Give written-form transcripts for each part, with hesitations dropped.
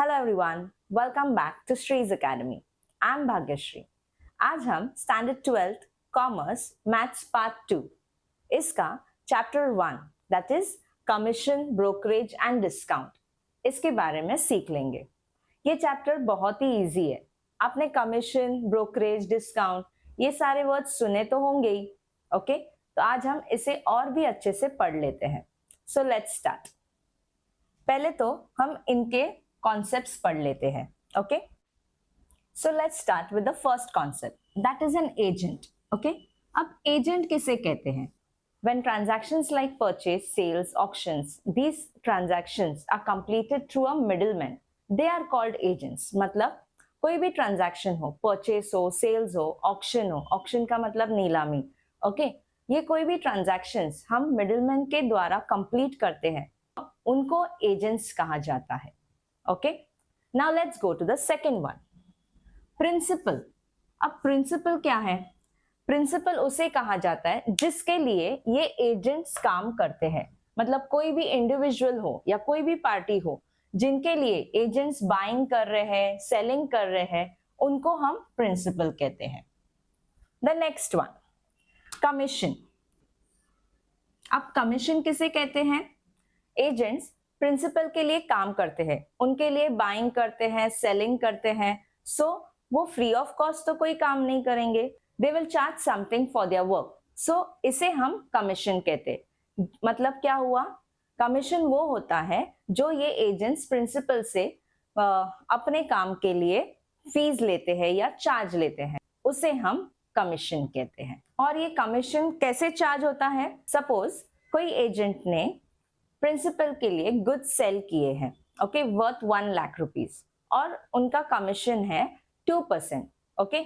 Hello everyone, welcome back to Shree's Academy. I am Bhagyashree. आज हम standard 12th commerce maths part 2 इसका chapter 1 that is commission, brokerage and discount इसके बारे में सीख लेंगे। ये चैप्टर बहुत ही इजी है। आपने कमीशन, ब्रोकरेज, डिस्काउंट ये सारे वर्ड सुने तो होंगे ही। ओके, तो आज हम इसे और भी अच्छे से पढ़ लेते हैं। सो लेट्स स्टार्ट। पहले तो हम इनके कॉन्सेप्ट्स पढ़ लेते हैं। Okay, so let's start with the first concept that is an agent. Okay, अब एजेंट किसे कहते हैं? When transactions like purchase, sales, auctions, these transactions are completed through a middleman, they are called agents। मतलब कोई भी transaction हो, purchase हो, sales हो, ऑक्शन हो, ऑक्शन का मतलब नीलामी। ओके, ये कोई भी ट्रांजैक्शंस हम मिडलमैन के द्वारा कंप्लीट करते हैं, उनको एजेंट्स कहा जाता है। Okay, now let's go to the second one, principal. अब प्रिंसिपल क्या है? प्रिंसिपल उसे कहा जाता है जिसके लिए ये एजेंट्स काम करते हैं। मतलब कोई भी इंडिविजुअल हो या कोई भी पार्टी हो जिनके लिए एजेंट्स बाइंग कर रहे हैं, सेलिंग कर रहे हैं, उनको हम प्रिंसिपल कहते हैं। The next one, commission. अब कमीशन किसे कहते हैं? एजेंट्स प्रिंसिपल के लिए काम करते हैं, उनके लिए बाइंग करते हैं, सेलिंग करते हैं। सो वो फ्री ऑफ कॉस्ट तो कोई काम नहीं करेंगे, they will charge something for their work. So इसे हम कमीशन कहते। मतलब क्या हुआ? कमीशन वो होता है जो ये एजेंट्स प्रिंसिपल से अपने काम के लिए फीस लेते हैं या चार्ज लेते हैं, उसे हम कमीशन कहते हैं। और ये कमीशन कैसे चार्ज होता है? सपोज कोई एजेंट ने प्रिंसिपल के लिए गुड्स सेल किए हैं, ओके, वर्थ 1 लाख रुपीज, और उनका कमीशन है 2%। Okay,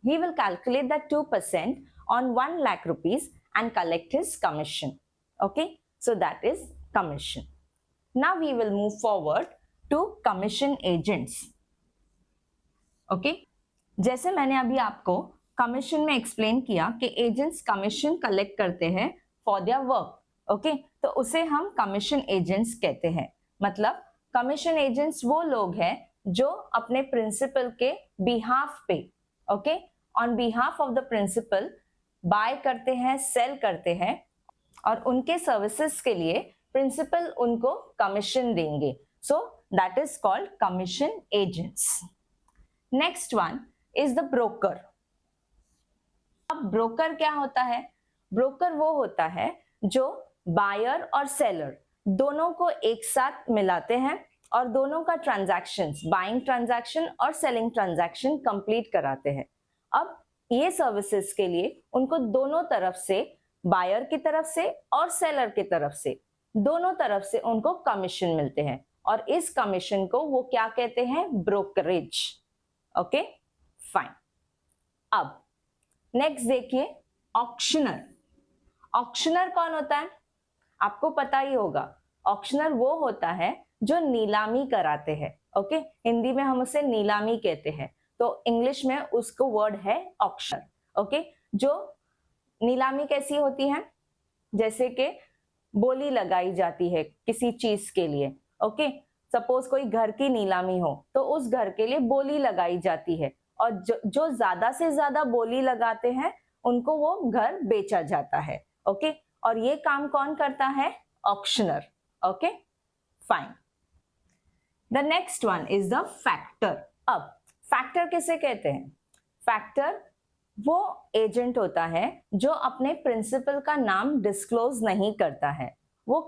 he will calculate that 2% on 1 lakh rupees and collect his commission. Okay, so that is commission. Now we will move forward to commission agents. Okay, जैसे मैंने अभी आपको commission में explain किया कि एजेंट्स कमीशन कलेक्ट करते हैं for their work. Okay, तो उसे हम कमीशन एजेंट्स कहते हैं। मतलब कमीशन एजेंट्स वो लोग हैं जो अपने प्रिंसिपल के बिहाफ पे, okay, on behalf of the principal bye करते हैं, सेल करते हैं, और उनके सर्विसेज के लिए प्रिंसिपल उनको कमीशन देंगे। So that is called commission agents. Next one is the broker. अब ब्रोकर क्या होता है? ब्रोकर वो होता है जो बायर और सेलर दोनों को एक साथ मिलाते हैं और दोनों का ट्रांजैक्शंस, बाइंग ट्रांजैक्शन और सेलिंग ट्रांजैक्शन कंप्लीट कराते हैं। अब ये सर्विसेज के लिए उनको दोनों तरफ से, बायर की तरफ से और सेलर की तरफ से, दोनों तरफ से उनको कमीशन मिलते हैं, और इस कमीशन को वो क्या कहते हैं? ब्रोकरेज। Okay, fine. अब नेक्स्ट देखिए, ऑक्शनर। ऑक्शनर कौन होता है? आपको पता ही होगा, ऑक्शनर वो होता है जो नीलामी कराते हैं। ओके, हिंदी में हम उसे नीलामी कहते हैं, तो इंग्लिश में उसको वर्ड है ऑक्शन। ओके, जो नीलामी कैसी होती है? जैसे कि बोली लगाई जाती है किसी चीज के लिए। ओके, सपोज कोई घर की नीलामी हो तो उस घर के लिए बोली लगाई जाती है, और जो ज्यादा से ज्यादा बोली लगाते हैं उनको वो घर बेचा जाता है। ओके, और ये काम कौन करता है? Auctioneer. Okay, fine. The next one is the factor. अब फैक्टर किसे कहते हैं? फैक्टर वो एजेंट होता है जो अपने प्रिंसिपल का नाम डिस्क्लोज नहीं करता है। वो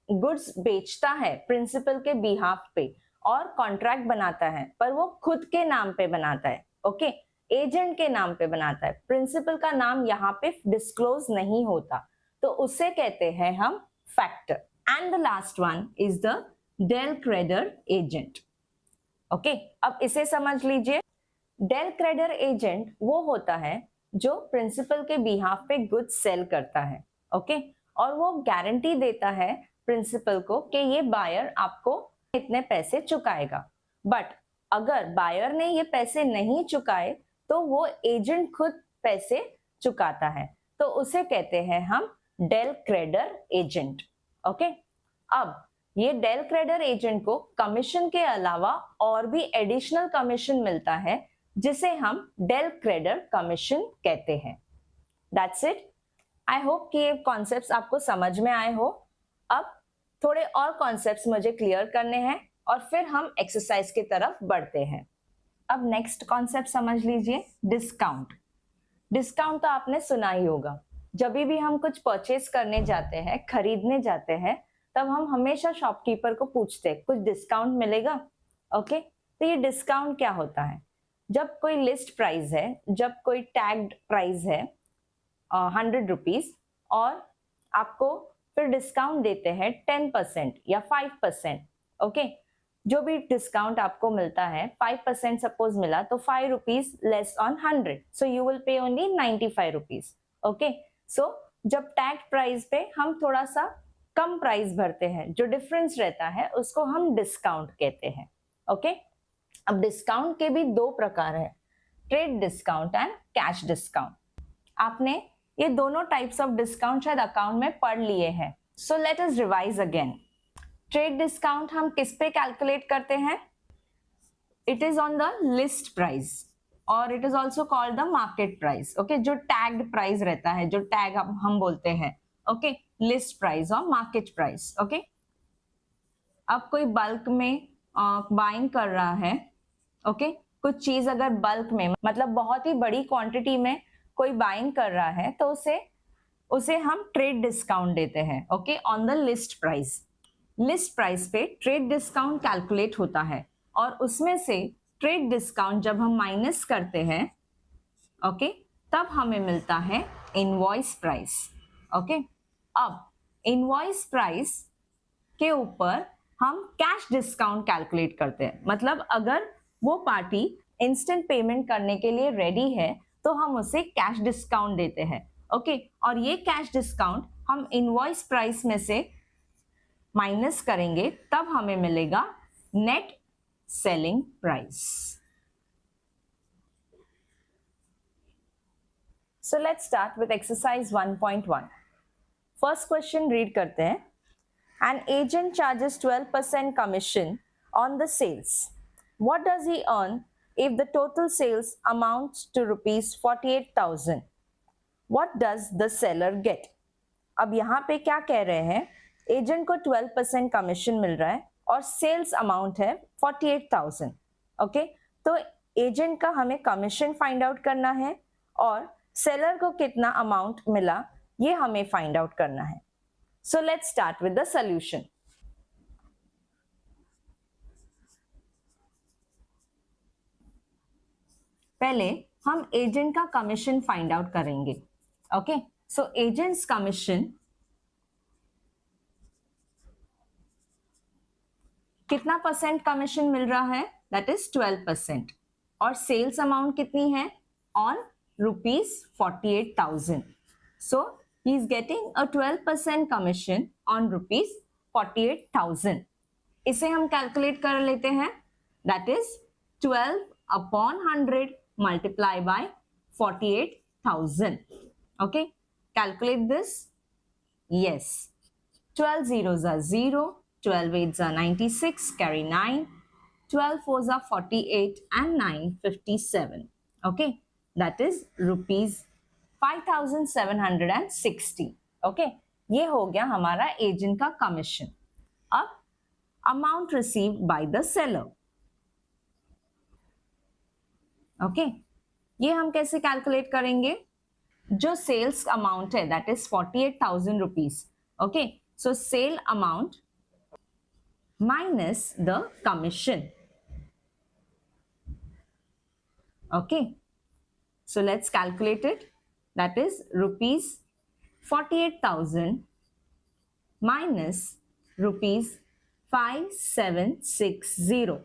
गुड्स बेचता है प्रिंसिपल के बिहाफ पे और कॉन्ट्रैक्ट बनाता है, पर वो खुद के नाम पे बनाता है। ओके, एजेंट के नाम पे बनाता है, प्रिंसिपल का नाम यहाँ पे डिस्क्लोज नहीं होता, तो उसे कहते हैं हम factor. And the last one is the del credere agent. Okay, अब इसे समझ लीजिए। डेल क्रेडर एजेंट वो होता है जो प्रिंसिपल के बिहाफ पे गुड्स सेल करता है। ओके, और वो गारंटी देता है प्रिंसिपल को कि ये बायर आपको इतने पैसे चुकाएगा। बट अगर बायर ने ये पैसे नहीं चुकाए तो वो एजेंट खुद पैसे चुकाता है, तो उसे कहते हैं हम डेल क्रेडर एजेंट। ओके, अब ये डेल क्रेडिटर एजेंट को कमीशन के अलावा और भी एडिशनल कमीशन मिलता है जिसे हम डेल क्रेडिटर कमीशन कहते हैं। That's it. आई होप कि ये कॉन्सेप्ट्स आपको समझ में आए हो। अब थोड़े और कॉन्सेप्ट्स मुझे क्लियर करने हैं और फिर हम एक्सरसाइज की तरफ बढ़ते हैं। अब नेक्स्ट कॉन्सेप्ट समझ लीजिए, डिस्काउंट। डिस्काउंट तो आपने सुना ही होगा। जब भी हम कुछ परचेज करने जाते हैं, खरीदने जाते हैं, तब हम हमेशा शॉपकीपर को पूछते हैं कुछ डिस्काउंट मिलेगा। ओके, तो ये डिस्काउंट क्या होता है? जब कोई लिस्ट प्राइस है, जब कोई टैग्ड प्राइस है 100 रुपीज और आपको फिर डिस्काउंट देते हैं 10% या 5%। ओके, जो भी डिस्काउंट आपको मिलता है 5% सपोज मिला तो 5 rupees less on 100, so you will pay only 95 rupees. Okay, so जब टैग प्राइस पे हम थोड़ा सा कम प्राइस भरते हैं, जो डिफरेंस रहता है उसको हम डिस्काउंट कहते हैं। ओके, अब डिस्काउंट के भी दो प्रकार है, trade discount and cash discount. आपने ये दोनों टाइप्स ऑफ डिस्काउंट शायद अकाउंट में पढ़ लिए हैं, so let us revise again. Trade discount हम किस पे कैलकुलेट करते हैं? It is on the list price और it is also called the market price. Okay, जो टैग्ड प्राइस रहता है, जो टैग हम बोलते हैं, ओके, लिस्ट प्राइस और मार्केट प्राइस। ओके, अब कोई बल्क में बाइंग कर रहा है, ओके, कुछ चीज अगर बल्क में मतलब बहुत ही बड़ी क्वांटिटी में कोई बाइंग कर रहा है तो उसे हम ट्रेड डिस्काउंट देते हैं। Okay, on the list price. List price पे ट्रेड डिस्काउंट कैलकुलेट होता है और उसमें से ट्रेड डिस्काउंट जब हम माइनस करते हैं, ओके, तब हमें मिलता है इनवॉइस प्राइस। ओके, अब इनवॉइस प्राइस के ऊपर हम कैश डिस्काउंट कैलकुलेट करते हैं। मतलब अगर वो पार्टी इंस्टेंट पेमेंट करने के लिए रेडी है तो हम उसे कैश डिस्काउंट देते हैं। ओके, और ये कैश डिस्काउंट हम इनवॉइस प्राइस में से माइनस करेंगे, तब हमें मिलेगा net selling price. So let's start with exercise 1.1। First question read करते हैं। An agent charges 12% commission on the sales. What does he earn if the total sales amounts to rupees 48,000? What does the seller get? अब यहाँ पे क्या कह रहे हैं? Agent को 12% कमीशन मिल रहा है और सेल्स अमाउंट है 48,000। ओके, तो एजेंट का हमें कमीशन फाइंड आउट करना है और सेलर को कितना अमाउंट मिला ये हमें फाइंड आउट करना है। So let's start with the solution. पहले हम एजेंट का कमीशन फाइंड आउट करेंगे। ओके, सो एजेंट्स कमीशन कितना परसेंट कमीशन मिल रहा है? That is 12%। और सेल्स अमाउंट कितनी है? On rupees 48,000। So he is getting a 12% commission on rupees 48,000. इसे हम कैलकुलेट कर लेते हैं। That is 12 upon 100 multiply by 48,000. Okay, calculate this. Yes, 12 zeros are 0, 12 eights are 96, carry 9, 12 fours are 48 and 9 57. Okay, that is rupees 5,760. Okay, ये हो गया हमारा agent का कमीशन। अब amount received by the seller. Okay, ये हम कैसे कैलकुलेट करेंगे? जो सेल्स अमाउंट है that is 48,000 rupees. Okay, so sale amount minus the commission. Okay, so let's calculate it. That is rupees 48,000 minus rupees 5,760.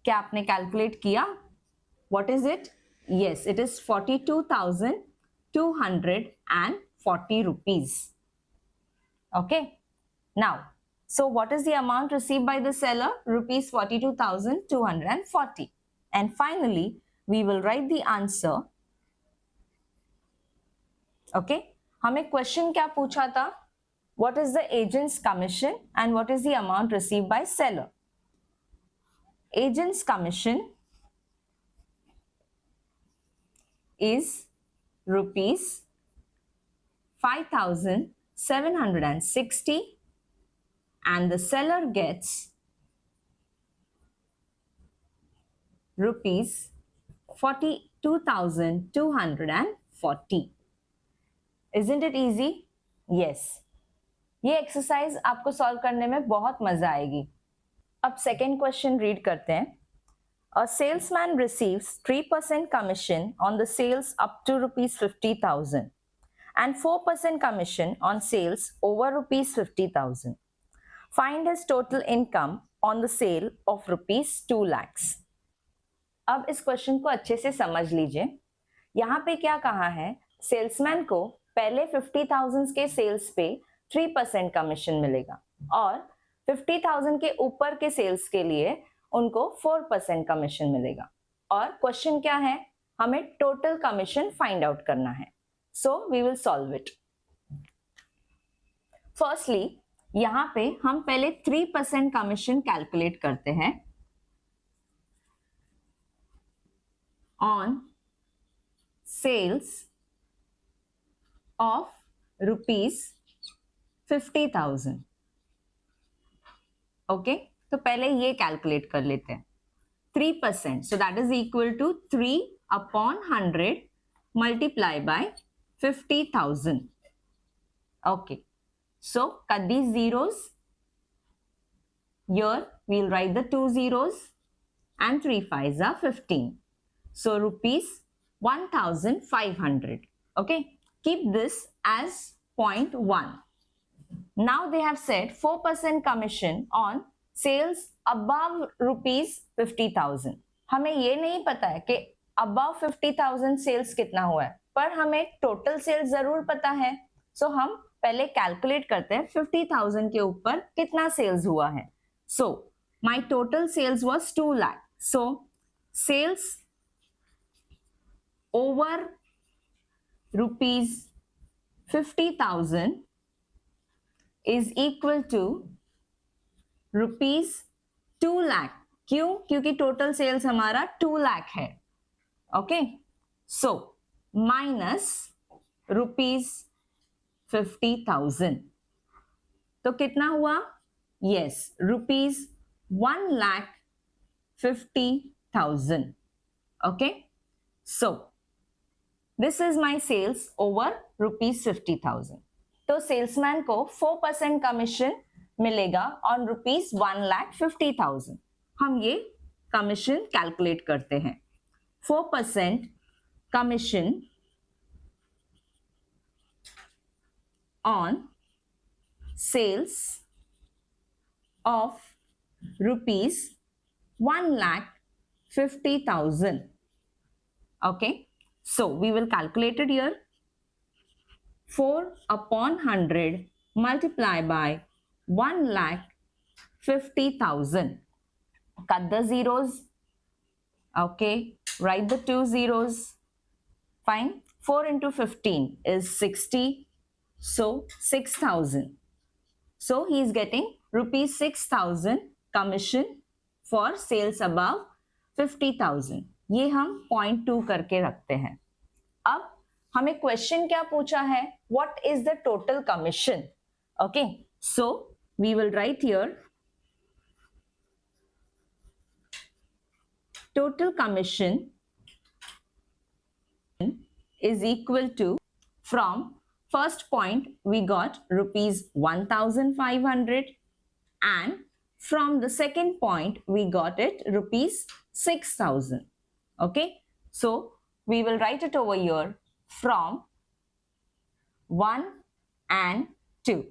क्या आपने कैलकुलेट किया? What is it? Yes, it is 42,240 rupees. Okay. Now, so what is the amount received by the seller? Rupees 42,240. And finally, we will write the answer. Okay, हमें question क्या पूछा था? what is the agent's commission and what is the amount received by seller? Agent's commission is rupees 5,760 and the seller gets rupees 42,240. Isn't it easy? Yes. ये exercise आपको solve करने में बहुत मजा आएगी. अब सेकेंड क्वेश्चन रीड करते हैं. A salesman receives 3% commission on the sales up to rupees 50,000 and 4% commission on sales over rupees 50,000. Find his total income on the sale of rupees 2 lakhs. अब इस क्वेश्चन को अच्छे से समझ लीजिए. यहाँ पे क्या कहा है, सेल्समैन को पहले 50,000 के सेल्स पे 3% कमीशन मिलेगा और 50,000 के ऊपर के सेल्स के लिए उनको 4% कमीशन मिलेगा. और क्वेश्चन क्या है, हमें टोटल कमीशन फाइंड आउट करना है. So we will solve it. Firstly यहां पे हम पहले 3% कमीशन कैलकुलेट करते हैं on sales of rupees 50,000. Okay, तो पहले ये कैलकुलेट कर लेते हैं. 3%, so that is equal to 3 upon 100 multiply by 50,000. Okay, so cut these zeros. Here we'll write the 2 zeros and 3 5s are 15. So rupees 1,500. Okay, keep this as 0.1. Now they have said 4% commission on sales above rupees 50,000. हमें ये नहीं पता है कि above 50,000 sales कितना हुआ है, पर हमें टोटल सेल्स जरूर पता है. सो हम पहले कैलकुलेट करते हैं 50,000 के ऊपर कितना सेल्स हुआ है. So my total sales was 2 lakh. So sales over rupees 50,000 is equal to rupees 2 lakh. क्यों? क्योंकि टोटल सेल्स हमारा 2 लाख है. Okay, so minus rupees 50,000. तो कितना हुआ? Yes, rupees 1,50,000. Okay, so this is my sales over rupees 50,000. तो सेल्समैन को 4% कमीशन मिलेगा ऑन रुपीज 1,50,000. हम ये कमीशन कैलकुलेट करते हैं. 4% commission on sales of rupees 1,50,000. Okay, so we will calculate it here. 4 upon 100 multiply by 1,50,000. Cut the zeros. Okay, write the 2 zeros. Fine. 4 into 15 is 60. So 6,000. So he is getting rupees 6,000 commission for sales above 50,000. ये हम 0.2 करके रखते हैं. अब हमें question क्या पूछा है, what is the total commission. Okay, so we will write here total commission is equal to, from first point we got rupees 1,500 and from the second point we got it rupees 6,000. Okay, so we will write it over here from 1 and 2.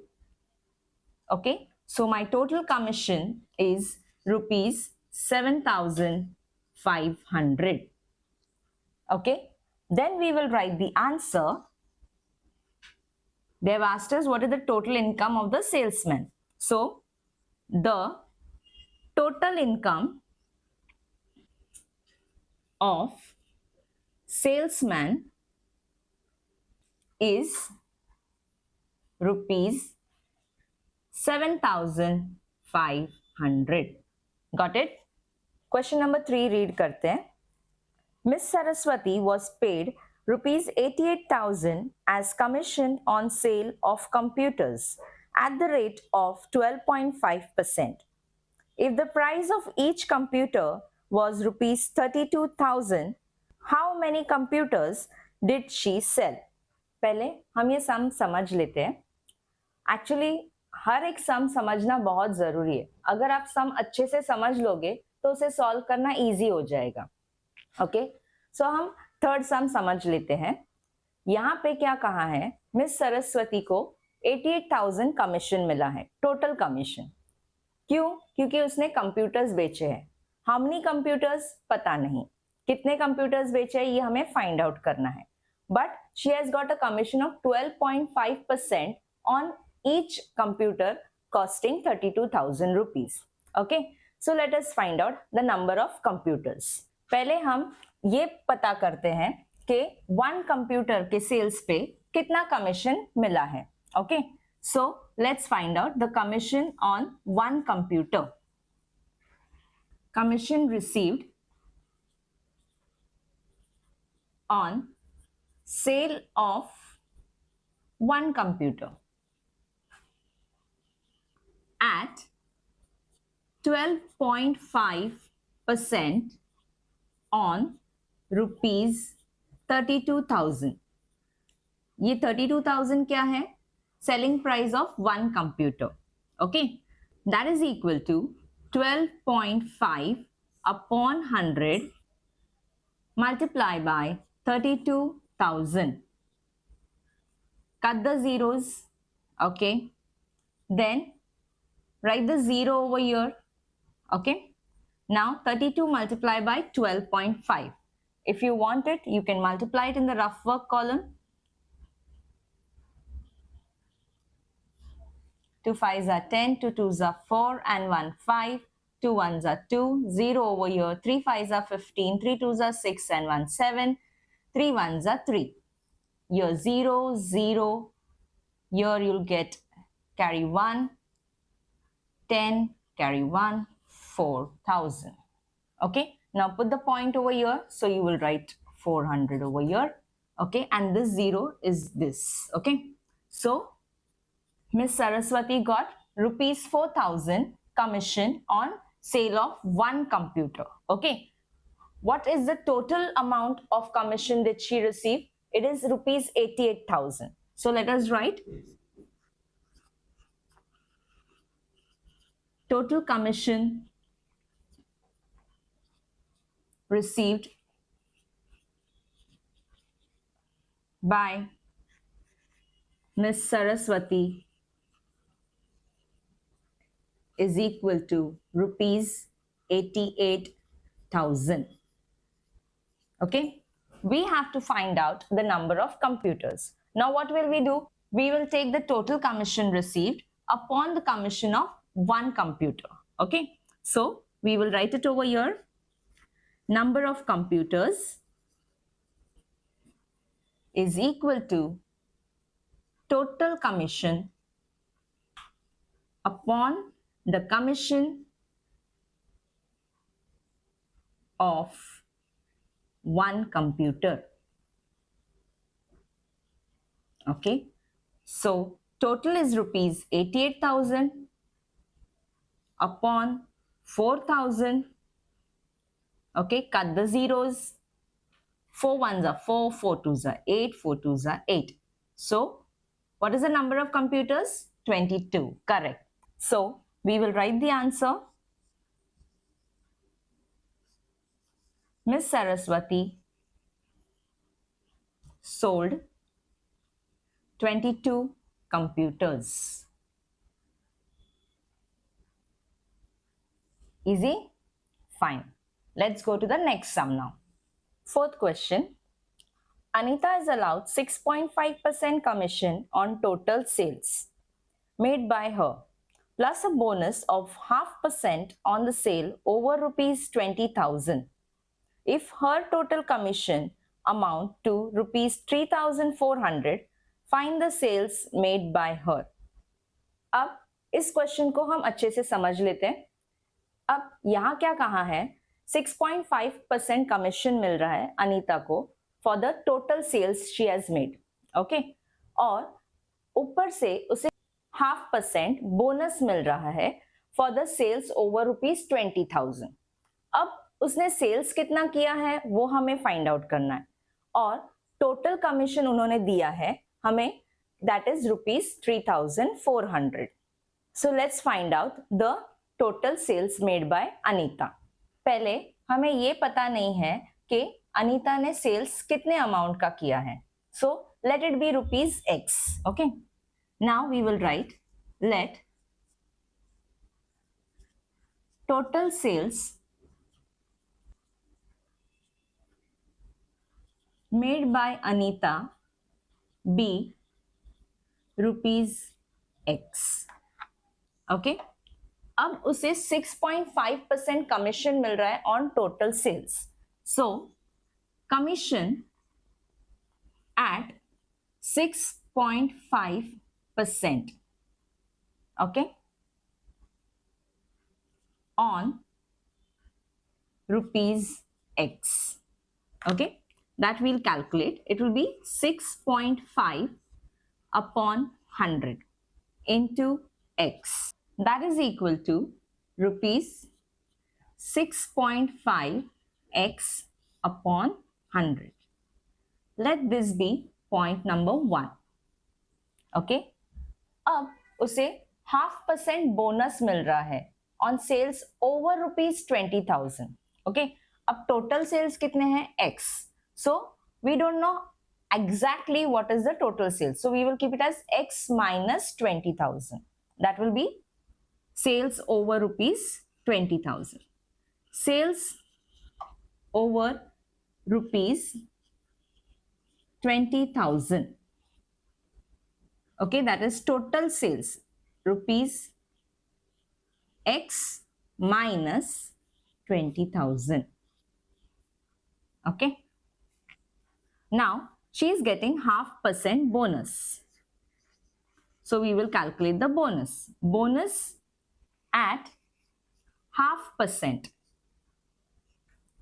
Okay, so my total commission is rupees 7,500. Okay, then we will write the answer. They have asked us what is the total income of the salesman. So the total income of salesman is rupees 7,500. Got it? Question number 3 read करते हैं. Miss Saraswati was paid rupees 88,000 as commission on sale of computers at the rate of 12.5%. If the price of each computer was rupees 32,000, how many computers did she sell? पहले हम ये सम समझ लेते हैं. Actually हर एक सम समझना बहुत जरूरी है. अगर आप सम अच्छे से समझ लोगे तो उसे सॉल्व करना इजी हो जाएगा. ओके, सो हम थर्ड सम समझ लेते हैं. यहाँ पे क्या कहा है, मिस सरस्वती को 88,000 कमीशन मिला है, टोटल कमीशन. क्यों? क्योंकि उसने कंप्यूटर्स बेचे हैं. हाउ मेनी कंप्यूटर्स पता नहीं, कितने कंप्यूटर्स बेचे हैं ये हमें फाइंड आउट करना है. But she has got a commission of 12.5% on each computer costing 32,000 rupees. Okay, so let us find out the number of computers. पहले हम ये पता करते हैं कि वन कंप्यूटर के सेल्स पे कितना कमीशन मिला है. Okay, so let's find out the commission on one computer. Commission received on sale of one computer at 12.5% on rupees 32,000. ये 32,000 क्या है? Selling price of one computer. Okay, that is equal to 12.5 upon 100 multiplied by 32,000. Cut the zeros. Okay, then write the zero over here. Okay, now 32 multiplied by 12.5. If you want it, you can multiply it in the rough work column. 2 5s are 10, 2 2s are 4 and 1 5, 2 1s are 2, 0 over here, 3 5s are 15, 3 2s are 6 and 1 7, 3 1s are 3. Here 0, 0, here you'll get carry 1, 10, carry 1, 4,000. Okay, now put the point over here, so you will write 400 over here. Okay, and this 0 is this. Okay, so Miss Saraswati got rupees 4,000 commission on sale of one computer. Okay, what is the total amount of commission that she received? It is rupees 88,000. So let us write total commission received by Miss Saraswati is equal to rupees 88,000. Okay, we have to find out the number of computers. Now what will we do? We will take the total commission received upon the commission of one computer. Okay, so we will write it over here. Number of computers is equal to total commission upon the commission of one computer. Okay, so total is rupees 88,000 upon 4,000. Okay, cut the zeros. 4 1s are 4, 4 2s are 8, 4 2s are 8. So what is the number of computers? 22. Correct. So we will write the answer. Miss Saraswati sold 22 computers. Easy? Fine. Let's go to the next sum now. Fourth question. Anita is allowed 6.5% commission on total sales made by her, plus a bonus of 0.5% on the sale over rupees 20,000. If her total commission amount to rupees 3,400, find the sales made by her. अब इस question को हम अच्छे से समझ लेते हैं। अब यहाँ क्या कहा है, 6.5% कमीशन मिल रहा है अनीता को for the total sales she has made, okay, और ऊपर से उसे 0.5% बोनस मिल रहा है फॉर द सेल्स ओवर ₹20,000। अब उसने सेल्स कितना किया है वो हमें फाइंड आउट करना है, और टोटल कमीशन उन्होंने दिया है हमें, that is ₹3,400। So let's find out the total sales made by Anita. पहले हमें ये पता नहीं है कि अनीता ने सेल्स कितने अमाउंट का किया है, so let it be ₹X, okay. Now we will write let total sales made by Anita be ₹X, okay। अब उसे 6.5% कमीशन मिल रहा है on total sales, so commission at 6.5%, okay, on ₹X, okay, that we'll calculate. It will be 6.5 upon 100 into X. That is equal to ₹6.5 X upon 100. Let this be point number 1. Okay. अब उसे 0.5% bonus मिल रहा है on sales over ₹20,000, okay. अब total sales कितने हैं? X. So we don't know exactly what is the total sales, so we will keep it as X minus 20,000. That will be sales over ₹20,000. Sales over ₹20,000, okay, that is total sales ₹X minus 20,000, okay. Now she is getting 0.5% bonus, so we will calculate the bonus at 0.5%,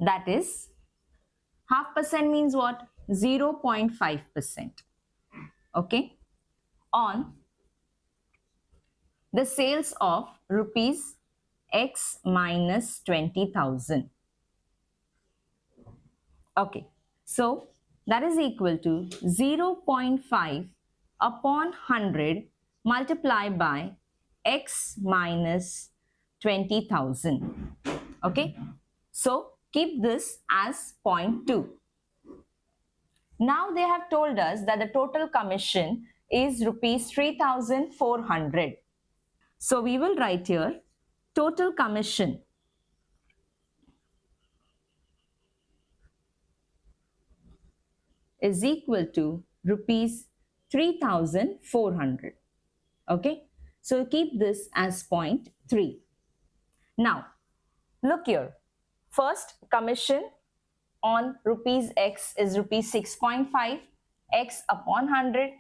that is 0.5% means what? 0.5%, okay, on the sales of ₹X minus 20,000, okay. So that is equal to 0.5 upon 100 multiplied by X minus 20,000, okay. So keep this as 0.2. Now they have told us that the total commission is ₹3,400. So we will write here total commission is equal to ₹3,400, okay. So keep this as 0.3. Now look here, first commission on ₹X is ₹6.5, X upon 100.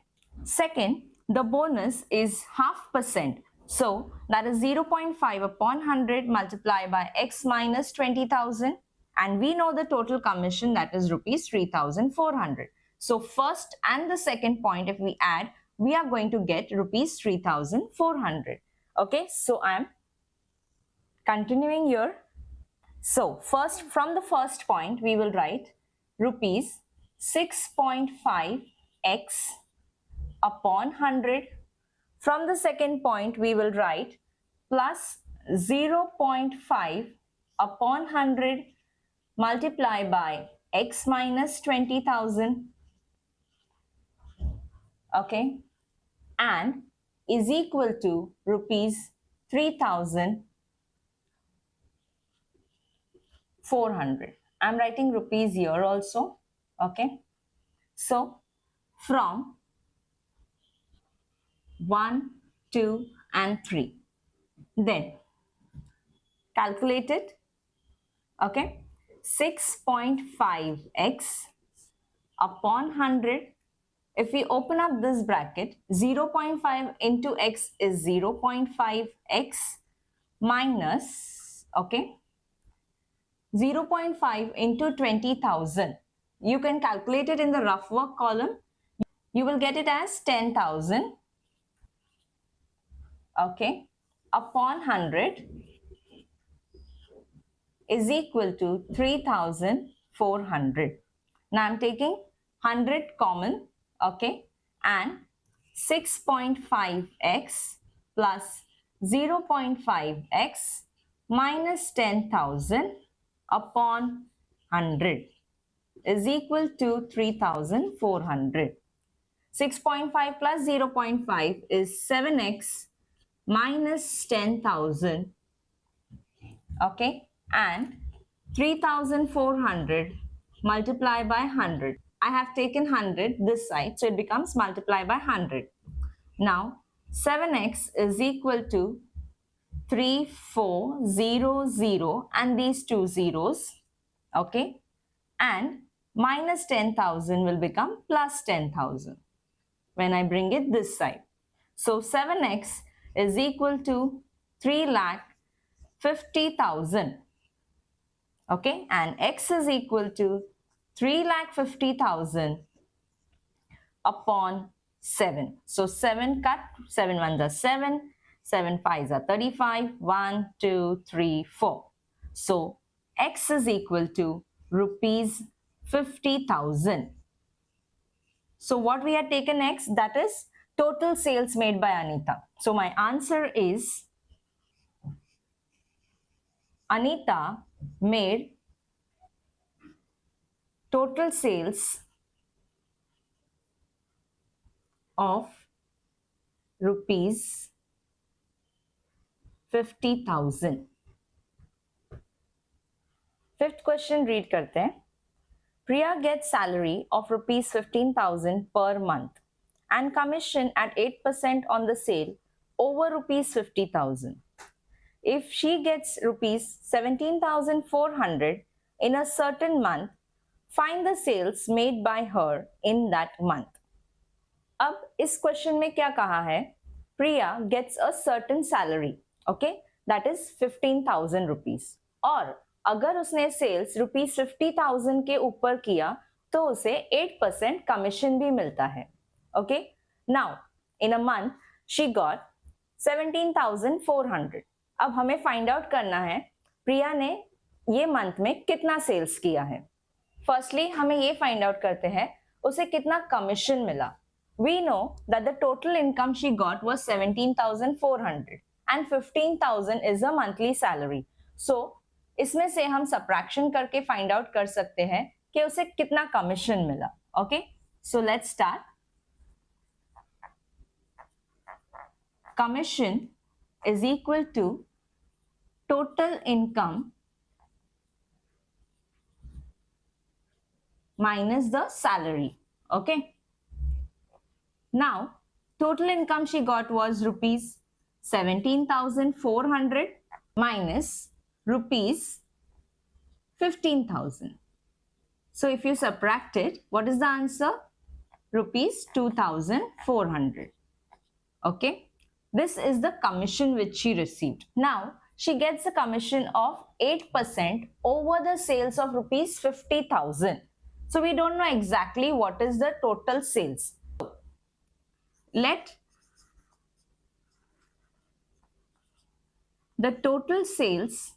Second, the bonus is 0.5%, so that is 0.5 upon 100 multiplied by X minus 20,000, and we know the total commission, that is ₹3,400. So first and the second point, if we add, we are going to get ₹3,400, okay. So I am continuing here. So first, from the first point, we will write ₹6.5 X upon 100. From the second point, we will write plus 0.5 upon 100 multiplied by X minus 20,000, okay, and is equal to ₹3,400. I'm writing rupees here also, okay. So from 1, 2 and 3, then calculate it, okay. 6.5 X upon 100 If we open up this bracket, 0.5 into x is 0.5x minus, okay, 0.5 into 20,000. You can calculate it in the rough work column. You will get it as 10,000, okay, upon 100 is equal to 3,400. Now I'm taking 100 common, okay, and 6.5x plus 0.5x minus 10,000 upon 100 is equal to 3,400. 6.5 plus 0.5 is 7x minus 10,000, okay, and 3,400 multiplied by 100. I have taken 100 this side, so it becomes multiplied by 100. Now 7x is equal to 3400 and these two zeros, okay, and minus 10,000 will become plus 10,000 when I bring it this side. So 7x is equal to 3,50,000, okay, and x is equal to 3,50,000 upon 7. So 7 cut, 7 ones are 7, 7 fives are 35, 1, 2, 3, 4. So x is equal to rupees 50,000. So what we had taken next, that is total sales made by Anita. So my answer is Anita made total sales of rupees 50,000. Fifth question read करते हैं. Priya gets salary of rupees 15,000 per month and commission at 8% on the sale over rupees 50,000. If she gets rupees 17,400 in a certain month, find the sales made by her in that month. अब इस question में क्या कहा है? Priya gets a certain salary, okay, that is 15,000 rupees. और अगर उसने sales rupees 50,000 के ऊपर किया तो उसे 8% कमीशन भी मिलता है. Okay, now in a month she got 17,400. अब हमें फाइंड आउट करना है प्रिया ने ये मंथ में कितना सेल्स किया है. फर्स्टली हमें ये फाइंड आउट करते हैं उसे कितना कमीशन मिला. We know that the total income she got was 17,400 and 15,000 is a monthly salary. So इसमें से हम सबट्रैक्शन करके फाइंड आउट कर सकते हैं कि उसे कितना कमीशन मिला. Okay, so let's start. Commission is equal to total income minus the salary. Okay, now total income she got was rupees 17,400 minus rupees 15,000. So if you subtract it, what is the answer? Rupees 2,400. Okay, this is the commission which she received. Now she gets a commission of 8% over the sales of rupees 50,000. So we don't know exactly what is the total sales. Let the total sales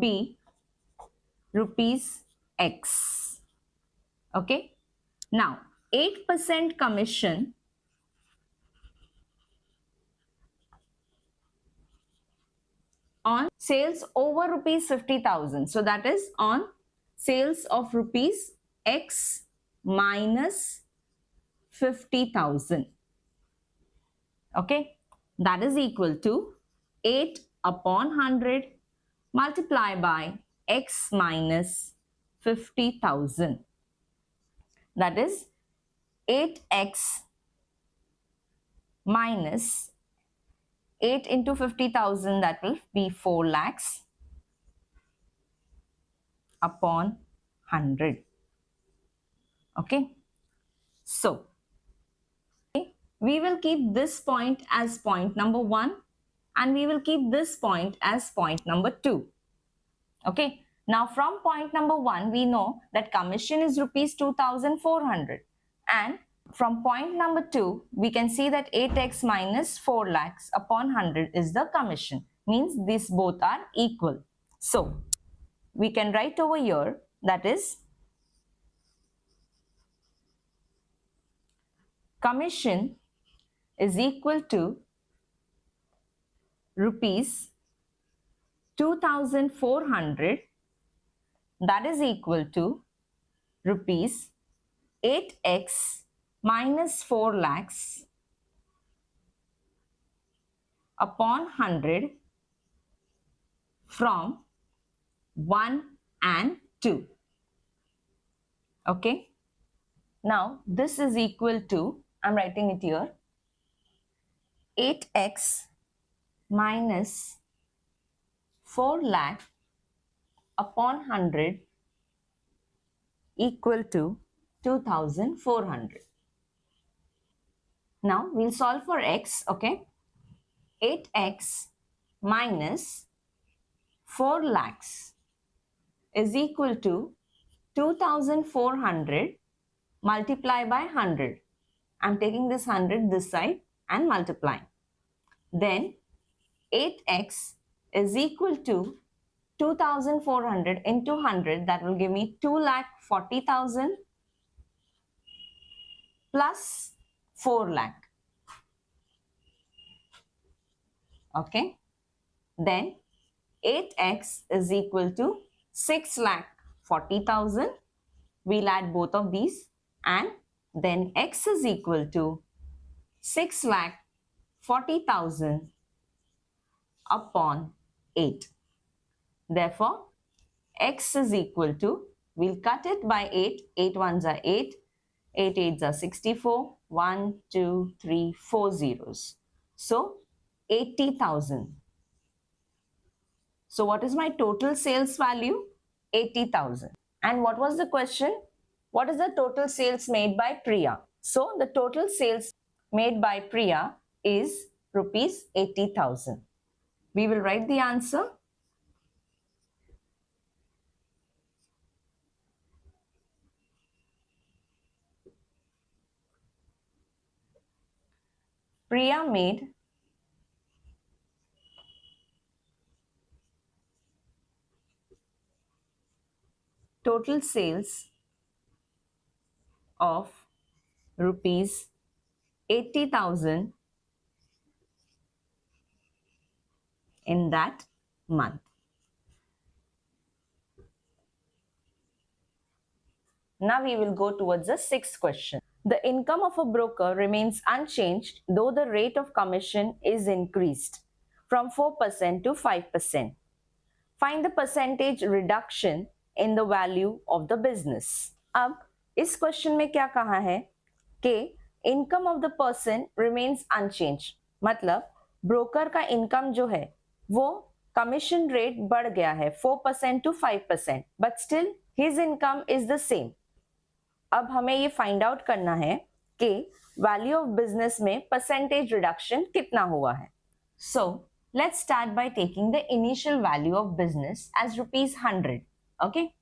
be rupees X. Okay. Now 8% commission on sales over rupees 50,000. So that is on sales of rupees X minus 50,000. Okay, that is equal to 8 upon 100 multiplied by X minus 50,000. That is 8X minus 8 into 50,000, that will be 4 lakhs upon 100. Okay, so we will keep this point as point number 1 and we will keep this point as point number 2. Okay, now from point number 1 we know that commission is rupees 2400, and from point number 2 we can see that 8x minus 4 lakhs upon 100 is the commission, means these both are equal. So we can write over here, that is commission is equal to rupees 2400, that is equal to rupees 8x minus 4 lakhs upon 100 from 1 and 2. Okay, now this is equal to, I'm writing it here, 8x minus 4 lakh upon 100 equal to 2400. Now we'll solve for x. Okay, 8x minus 4 lakhs is equal to 2400 multiplied by 100. I'm taking this 100 this side and multiplying. Then 8x is equal to 2400 into 100, that will give me 2,40,000 plus 4 lakh. Okay, then 8x is equal to 6,40,000. We'll add both of these, and then x is equal to 6,40,000 upon 8. Therefore, x is equal to, we'll cut it by 8, 8 ones are 8, 8 eights are 64, 1, 2, 3, 4 zeros. So, 80,000. So, what is my total sales value? 80,000. And what was the question? What is the total sales made by Priya? So, the total sales made by Priya is rupees 80,000. We will write the answer. Priya made total sales of rupees 80,000 in that month. Now we will go towards the sixth question. The income of a broker remains unchanged though the rate of commission is increased from 4% to 5%. Find the percentage reduction in the value of the business. अब इस question में क्या कहा है कि income of the person remains unchanged, मतलब broker का income जो है वो कमीशन रेट बढ़ गया है 4% to 5%, but still his income is the same. अब हमें ये फाइंड आउट करना है कि वैल्यू ऑफ बिजनेस में परसेंटेज रिडक्शन कितना हुआ है. सो let's start by taking the initial value of business as rupees 100. Okay,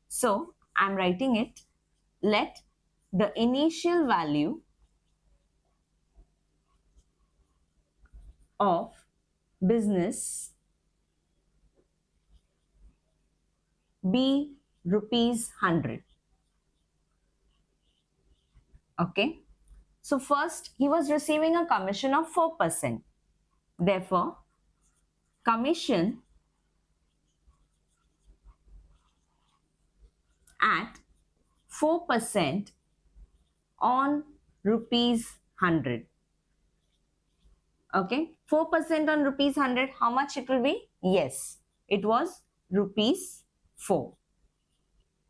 so I'm writing it. Let the initial value of business be rupees 100. Okay, so first he was receiving a commission of 4%. Therefore, commission at 4% on rupees 100. Okay, 4% on rupees 100, how much it will be? Yes, it was rupees 4.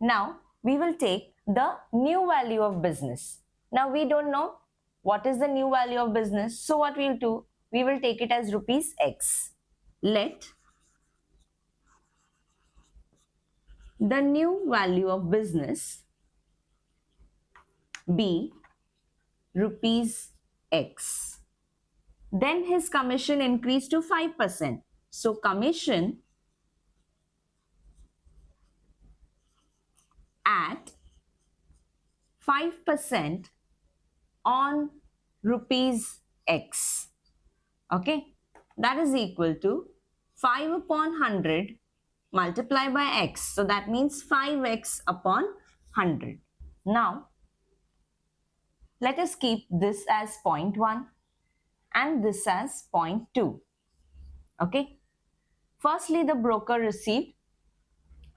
Now we will take the new value of business. Now we don't know what is the new value of business, so what we'll do, we will take it as rupees X. Let the new value of business be rupees X. Then his commission increased to 5%. So commission at 5% on rupees X. Okay, that is equal to 5 upon 100 multiplied by X. So that means 5X upon 100. Now, let us keep this as 0.1 and this as 0.2. Okay. Firstly, the broker received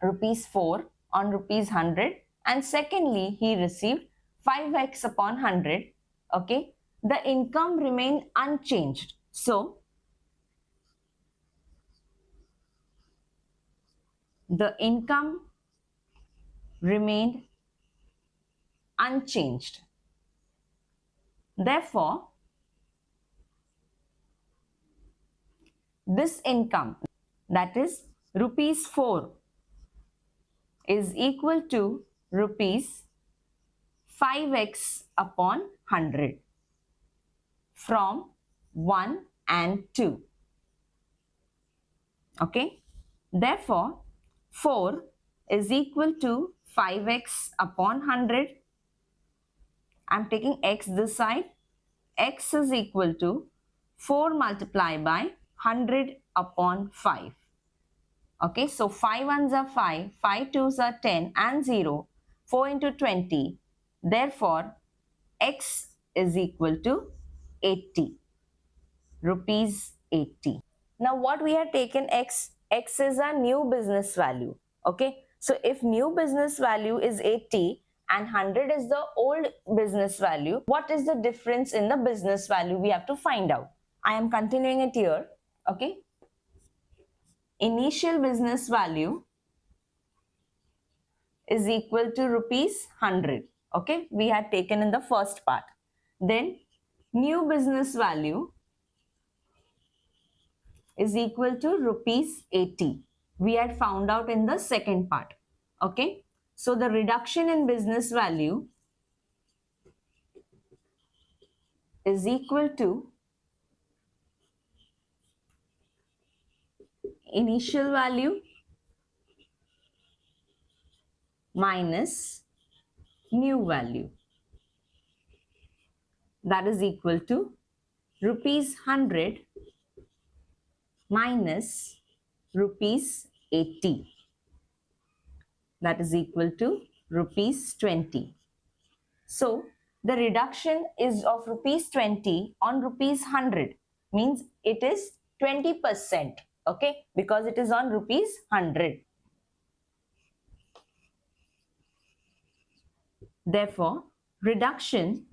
rupees 4 on rupees 100, and secondly, he received 5x upon 100. Okay. The income remained unchanged. So, the income remained unchanged. Therefore, this income, that is rupees 4, is equal to rupees 5x upon 100 from 1 and 2. Okay. Therefore, 4 is equal to 5x upon 100. I'm taking x this side. X is equal to 4 multiplied by 100 upon 5. Okay, so 5 ones are 5, 5 twos are 10 and 0, 4 into 20. Therefore, x is equal to 80, rupees 80. Now what we have taken x is a new business value. Okay, so if new business value is 80 and 100 is the old business value, what is the difference in the business value we have to find out? I am continuing it here. Okay, initial business value is equal to rupees 100. Okay, we had taken in the first part. Then new business value is equal to rupees 80. We had found out in the second part. Okay, so the reduction in business value is equal to initial value minus new value. That is equal to rupees 100 minus rupees 80. That is equal to rupees 20. So the reduction is of rupees 20 on rupees 100, means it is 20%. Okay, because it is on rupees 100. Therefore, reduction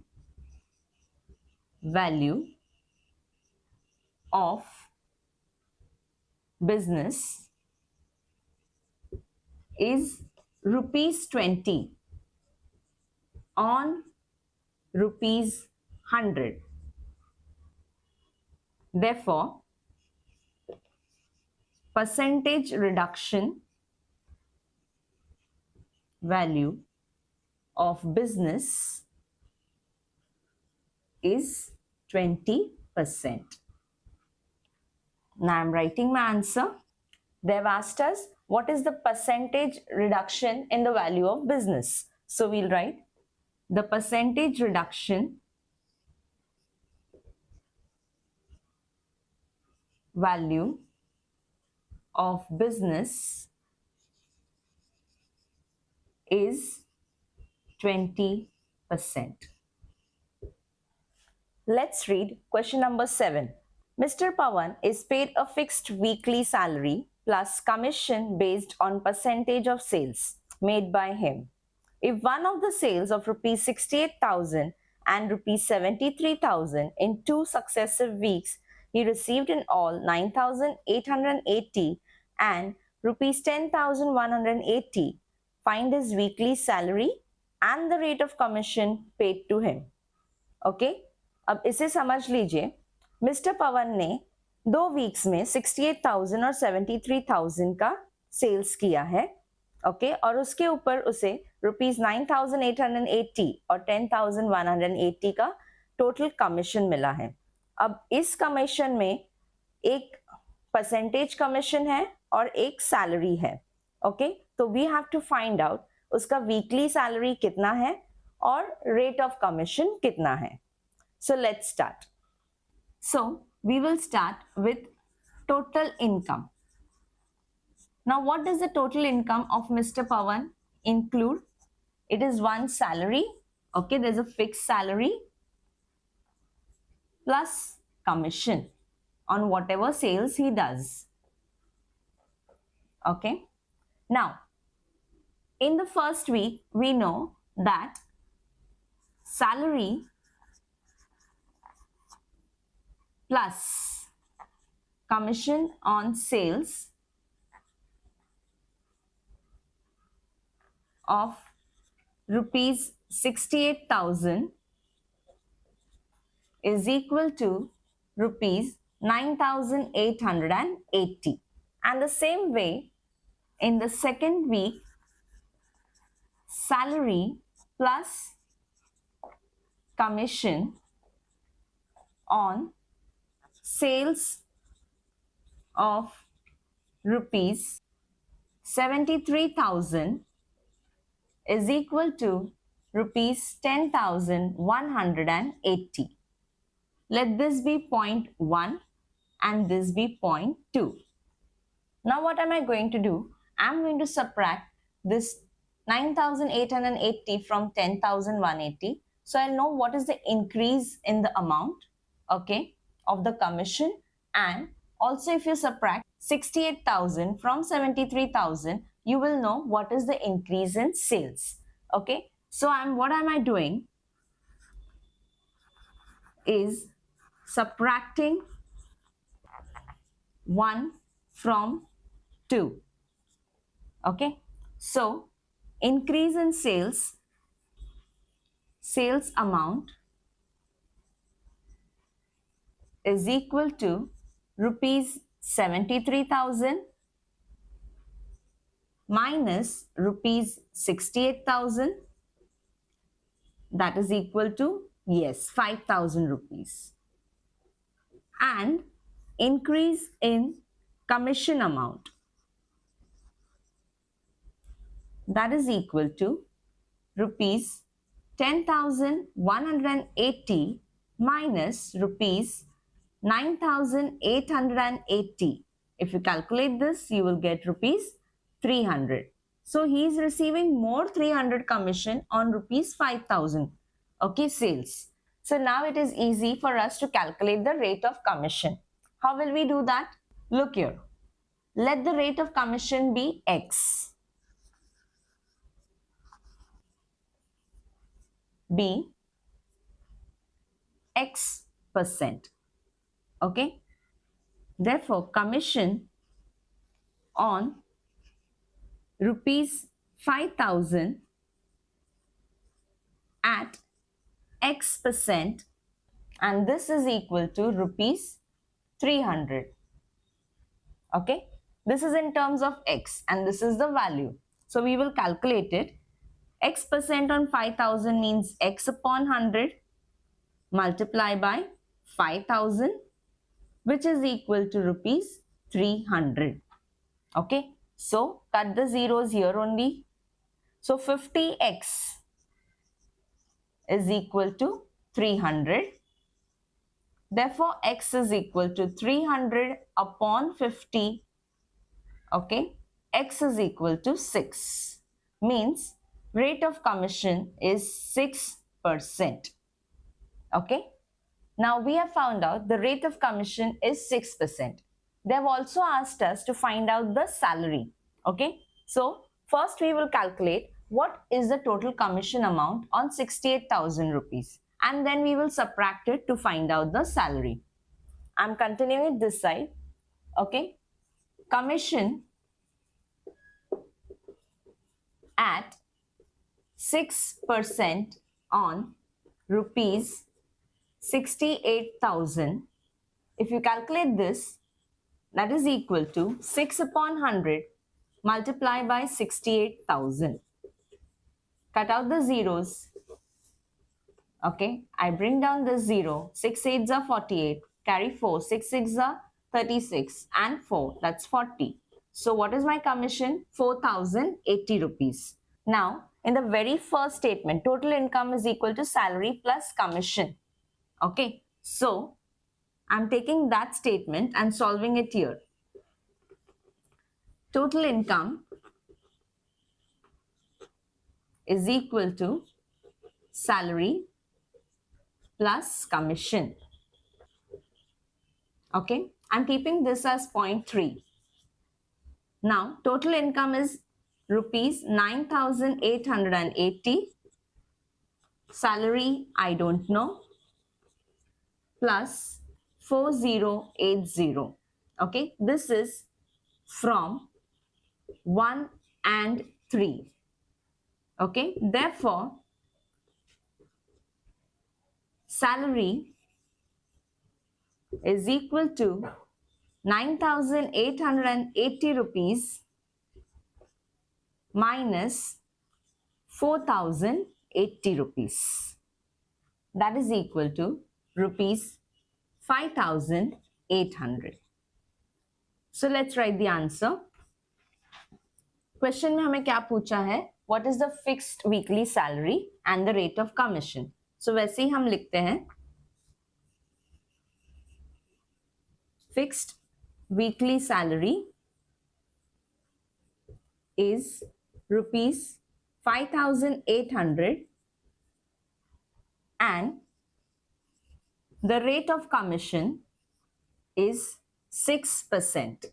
value of business is rupees 20 on rupees 100. Therefore, percentage reduction value of business is 20%. Now I am writing my answer. They have asked us what is the percentage reduction in the value of business. So we'll write the percentage reduction value of business is 20%. Let's read question number 7. Mr. Pawan is paid a fixed weekly salary plus commission based on percentage of sales made by him. If one of the sales of rupees 68,000 and rupees 73,000 in 2 successive weeks, he received in all 9,880 and rupees 10,180, find his weekly salary and the rate of commission paid to him. Okay, अब इसे समझ लीजिए. Mister पवन ने 2 weeks में 68,000 और 73,000 का sales किया है. ओके, और उसके ऊपर उसे रुपीज 9,880 और 10,180 का टोटल कमीशन मिला है। अब इस कमीशन में एक परसेंटेज कमीशन है और एक सैलरी है। ओके, तो we have to find out उसका वीकली सैलरी कितना है और रेट ऑफ कमीशन कितना है। So let's start. So we will start with total income. Now, what does the total income of Mr. Pawan include? It is one salary. Okay, there's a fixed salary plus commission on whatever sales he does. Okay. Now, in the first week, we know that salary plus commission on sales of rupees 68,000 is equal to rupees 9,880. And the same way, in the second week, salary plus commission on sales of rupees 73,000 is equal to rupees 10,180. Let this be point 1 and this be point 2. Now what am I going to do? I'm going to subtract this 9,880 from 10,180. So I know what is the increase in the amount, okay, of the commission. And also if you subtract 68,000 from 73,000, you will know what is the increase in sales. Okay, so what am I doing is subtracting 1 from 2. Okay, so increase in sales amount is equal to rupees 73,000 minus rupees 68,000, that is equal to, yes, 5,000 rupees. And increase in commission amount, that is equal to rupees 10,180 minus rupees 9,880. If you calculate this, you will get rupees 300. So he is receiving more 300 commission on rupees 5,000. Okay, sales. So now it is easy for us to calculate the rate of commission. How will we do that? Look here. Let the rate of commission be X. Be X%. Okay. Therefore, commission on rupees 5,000 at X%, and this is equal to rupees 300. Okay, this is in terms of X and this is the value. So we will calculate it. X% on 5,000 means X upon 100 multiply by 5,000, which is equal to rupees 300. Okay, so cut the zeros here only. So 50x is equal to 300. Therefore, x is equal to 300 upon 50. Okay, x is equal to 6. Means rate of commission is 6%. Okay. Now we have found out the rate of commission is 6%. They have also asked us to find out the salary. Okay. So first we will calculate what is the total commission amount on 68,000 rupees. And then we will subtract it to find out the salary. I'm continuing it this side. Okay. Commission at 6% on rupees 68,000. If you calculate this, that is equal to 6 upon 100 multiplied by 68,000. cut out the zeros. Okay, I bring down this 0. 6 8s are 48. Carry 4. 6 6s are 36 and 4. That's 40. So what is my commission? 4,080 rupees. Now, in the very first statement, total income is equal to salary plus commission. Okay, so I'm taking that statement and solving it here. Total income is equal to salary plus commission. Okay, I'm keeping this as 0.3. Now, total income is rupees 9,880. Salary, I don't know. Plus 4080. Okay, this is from 1 and 3. Okay, therefore, salary is equal to 9,880 rupees minus 4,080 rupees. That is equal to rupees 5,800. So let's write the answer. Question में हमें क्या पूछा है? What is the fixed weekly salary and the rate of commission? So वैसे ही हम लिखते हैं fixed weekly salary is rupees 5,800 and the rate of commission is 6%.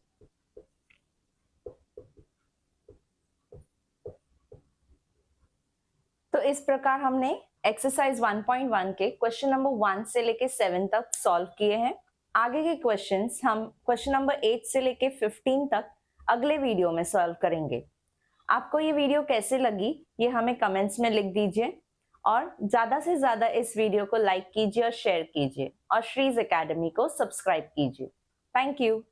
तो इस प्रकार हमने एक्सरसाइज 1.1 के क्वेश्चन नंबर 1 से लेके 7 तक सॉल्व किए हैं. आगे के क्वेश्चंस हम क्वेश्चन नंबर 8 से लेके 15 तक अगले वीडियो में सॉल्व करेंगे. आपको ये वीडियो कैसे लगी ये हमें कमेंट्स में लिख दीजिए और ज्यादा से ज्यादा इस वीडियो को लाइक कीजिए और शेयर कीजिए और श्रीज एकेडमी को सब्सक्राइब कीजिए. Thank you.